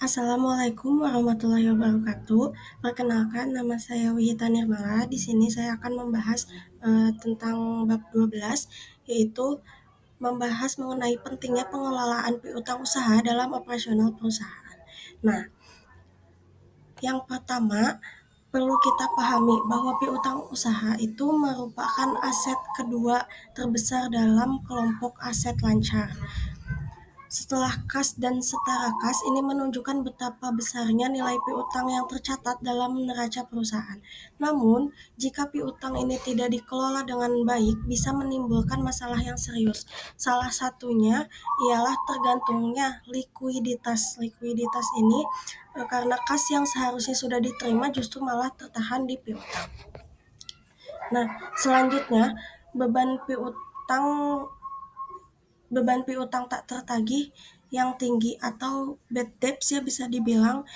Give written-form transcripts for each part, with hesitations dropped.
Assalamualaikum warahmatullahi wabarakatuh. Perkenalkan, nama saya Wihita Nirmala. Di sini saya akan membahas tentang bab 12, yaitu membahas mengenai pentingnya pengelolaan piutang usaha dalam operasional perusahaan. Nah, yang pertama perlu kita pahami bahwa piutang usaha itu merupakan aset kedua terbesar dalam kelompok aset lancar. Setelah kas dan setara kas, ini menunjukkan betapa besarnya nilai piutang yang tercatat dalam neraca perusahaan. Namun, jika piutang ini tidak dikelola dengan baik, bisa menimbulkan masalah yang serius. Salah satunya ialah tergantungnya likuiditas. Likuiditas ini karena kas yang seharusnya sudah diterima justru malah tertahan di piutang. Nah, selanjutnya beban piutang beban piutang tak tertagih yang tinggi atau bad debts ya bisa dibilang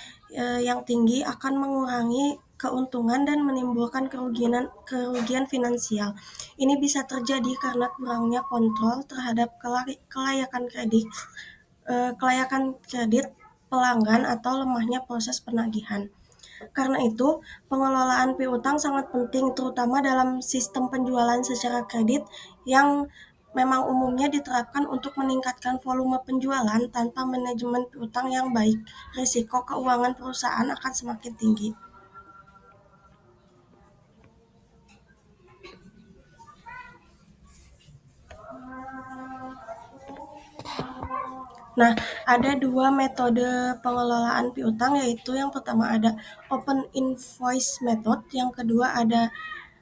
yang tinggi akan mengurangi keuntungan dan menimbulkan kerugian finansial. Ini bisa terjadi karena kurangnya kontrol terhadap kelayakan kredit pelanggan atau lemahnya proses penagihan. Karena itu, pengelolaan piutang sangat penting terutama dalam sistem penjualan secara kredit yang memang umumnya diterapkan untuk meningkatkan volume penjualan. Tanpa manajemen piutang yang baik, risiko keuangan perusahaan akan semakin tinggi. Nah, ada dua metode pengelolaan piutang, yaitu yang pertama ada open invoice method, yang kedua ada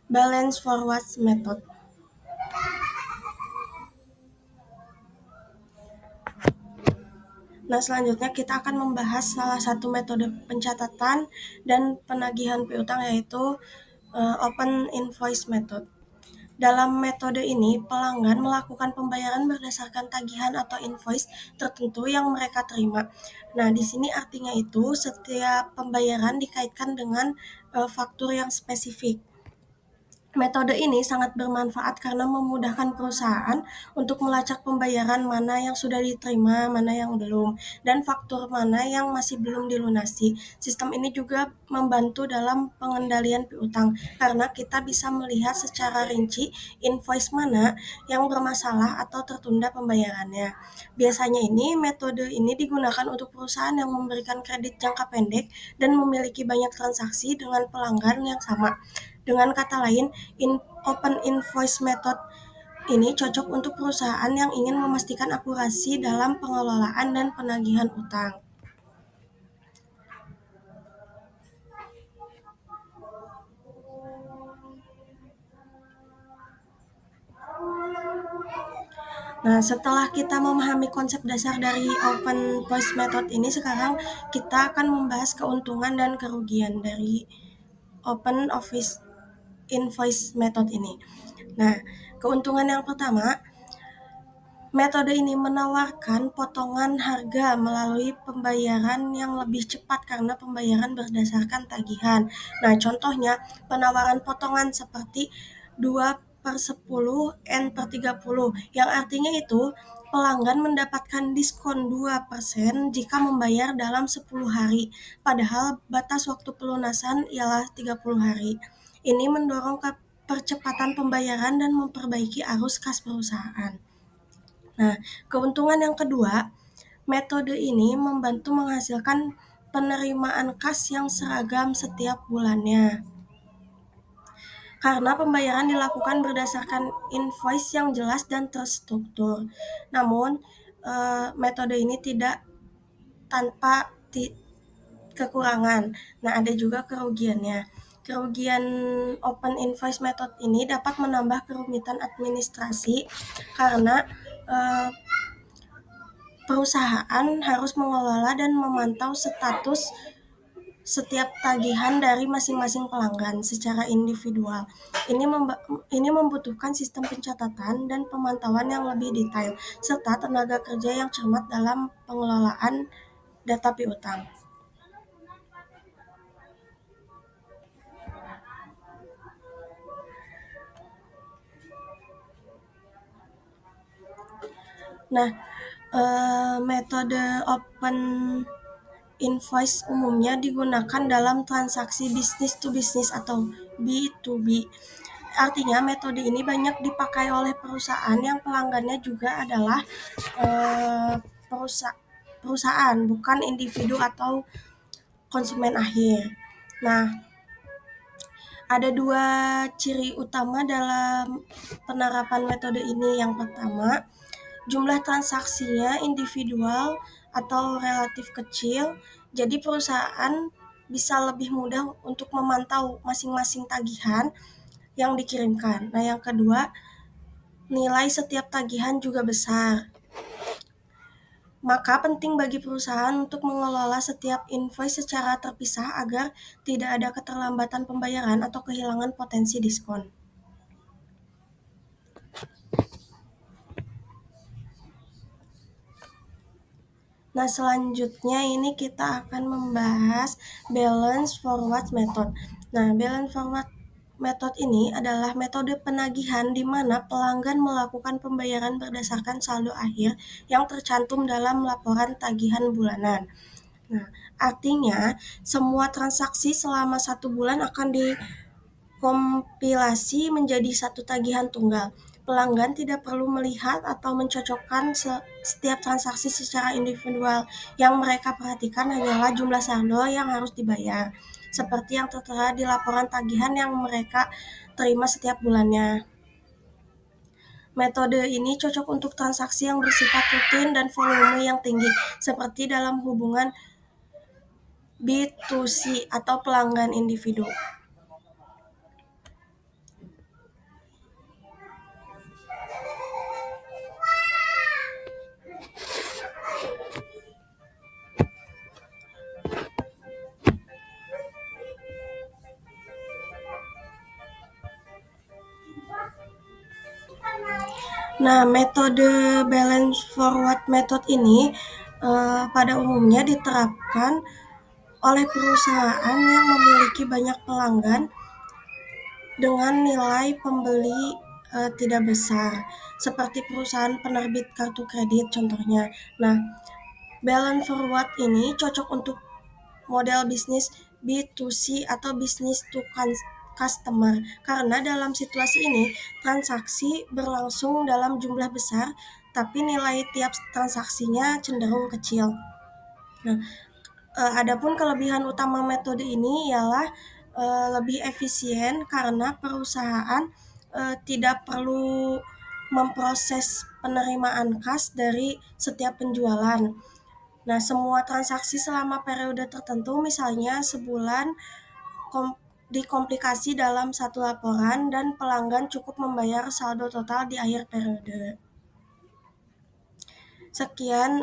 balance forward method. Nah, selanjutnya kita akan membahas salah satu metode pencatatan dan penagihan piutang, yaitu open invoice method. Dalam metode ini, pelanggan melakukan pembayaran berdasarkan tagihan atau invoice tertentu yang mereka terima. Nah, di sini artinya itu setiap pembayaran dikaitkan dengan faktur yang spesifik. Metode ini sangat bermanfaat karena memudahkan perusahaan untuk melacak pembayaran mana yang sudah diterima, mana yang belum, dan faktur mana yang masih belum dilunasi. Sistem ini juga membantu dalam pengendalian piutang karena kita bisa melihat secara rinci invoice mana yang bermasalah atau tertunda pembayarannya. Biasanya metode ini digunakan untuk perusahaan yang memberikan kredit jangka pendek dan memiliki banyak transaksi dengan pelanggan yang sama. Dengan kata lain, open invoice method ini cocok untuk perusahaan yang ingin memastikan akurasi dalam pengelolaan dan penagihan utang. Nah, setelah kita memahami konsep dasar dari open invoice method ini, sekarang kita akan membahas keuntungan dan kerugian dari open office invoice method ini. Nah, keuntungan yang pertama, metode ini menawarkan potongan harga melalui pembayaran yang lebih cepat karena pembayaran berdasarkan tagihan. Nah, contohnya penawaran potongan seperti 2/10 N/30, yang artinya itu pelanggan mendapatkan diskon 2% jika membayar dalam 10 hari, padahal batas waktu pelunasan ialah 30 hari. Ini mendorong percepatan pembayaran dan memperbaiki arus kas perusahaan. Nah, keuntungan yang kedua, metode ini membantu menghasilkan penerimaan kas yang seragam setiap bulannya. Karena pembayaran dilakukan berdasarkan invoice yang jelas dan terstruktur. Namun, metode ini tidak tanpa kekurangan. Nah, ada juga kerugiannya. Kerugian open invoice method ini dapat menambah kerumitan administrasi karena perusahaan harus mengelola dan memantau status setiap tagihan dari masing-masing pelanggan secara individual. Ini membutuhkan sistem pencatatan dan pemantauan yang lebih detail, serta tenaga kerja yang cermat dalam pengelolaan data piutang. Nah, metode open Invoice umumnya digunakan dalam transaksi bisnis to bisnis atau B2B. Artinya metode ini banyak dipakai oleh perusahaan yang pelanggannya juga adalah eh, perusahaan, bukan individu atau konsumen akhir. Nah, ada dua ciri utama dalam penerapan metode ini. Yang pertama, jumlah transaksinya individual atau relatif kecil, jadi perusahaan bisa lebih mudah untuk memantau masing-masing tagihan yang dikirimkan. Nah, yang kedua, nilai setiap tagihan juga besar. Maka penting bagi perusahaan untuk mengelola setiap invoice secara terpisah agar tidak ada keterlambatan pembayaran atau kehilangan potensi diskon. Nah, selanjutnya ini kita akan membahas balance forward method. Nah, balance forward method ini adalah metode penagihan di mana pelanggan melakukan pembayaran berdasarkan saldo akhir yang tercantum dalam laporan tagihan bulanan. Nah, artinya semua transaksi selama 1 bulan akan dikompilasi menjadi satu tagihan tunggal. Pelanggan tidak perlu melihat atau mencocokkan setiap transaksi secara individual. Yang mereka perhatikan hanyalah jumlah saldo yang harus dibayar, seperti yang tertera di laporan tagihan yang mereka terima setiap bulannya. Metode ini cocok untuk transaksi yang bersifat rutin dan volume yang tinggi, seperti dalam hubungan B2C atau pelanggan individu. Nah, metode balance forward method ini pada umumnya diterapkan oleh perusahaan yang memiliki banyak pelanggan dengan nilai pembeli tidak besar, seperti perusahaan penerbit kartu kredit contohnya. Nah, balance forward ini cocok untuk model bisnis B2C atau business to customer, karena dalam situasi ini transaksi berlangsung dalam jumlah besar tapi nilai tiap transaksinya cenderung kecil. Nah, adapun kelebihan utama metode ini ialah lebih efisien karena perusahaan tidak perlu memproses penerimaan kas dari setiap penjualan. Nah, semua transaksi selama periode tertentu, misalnya sebulan, dikomplikasi dalam satu laporan dan pelanggan cukup membayar saldo total di akhir periode. Sekian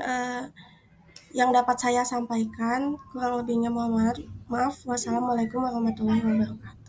yang dapat saya sampaikan, kurang lebihnya mohon maaf. Wassalamualaikum warahmatullahi wabarakatuh.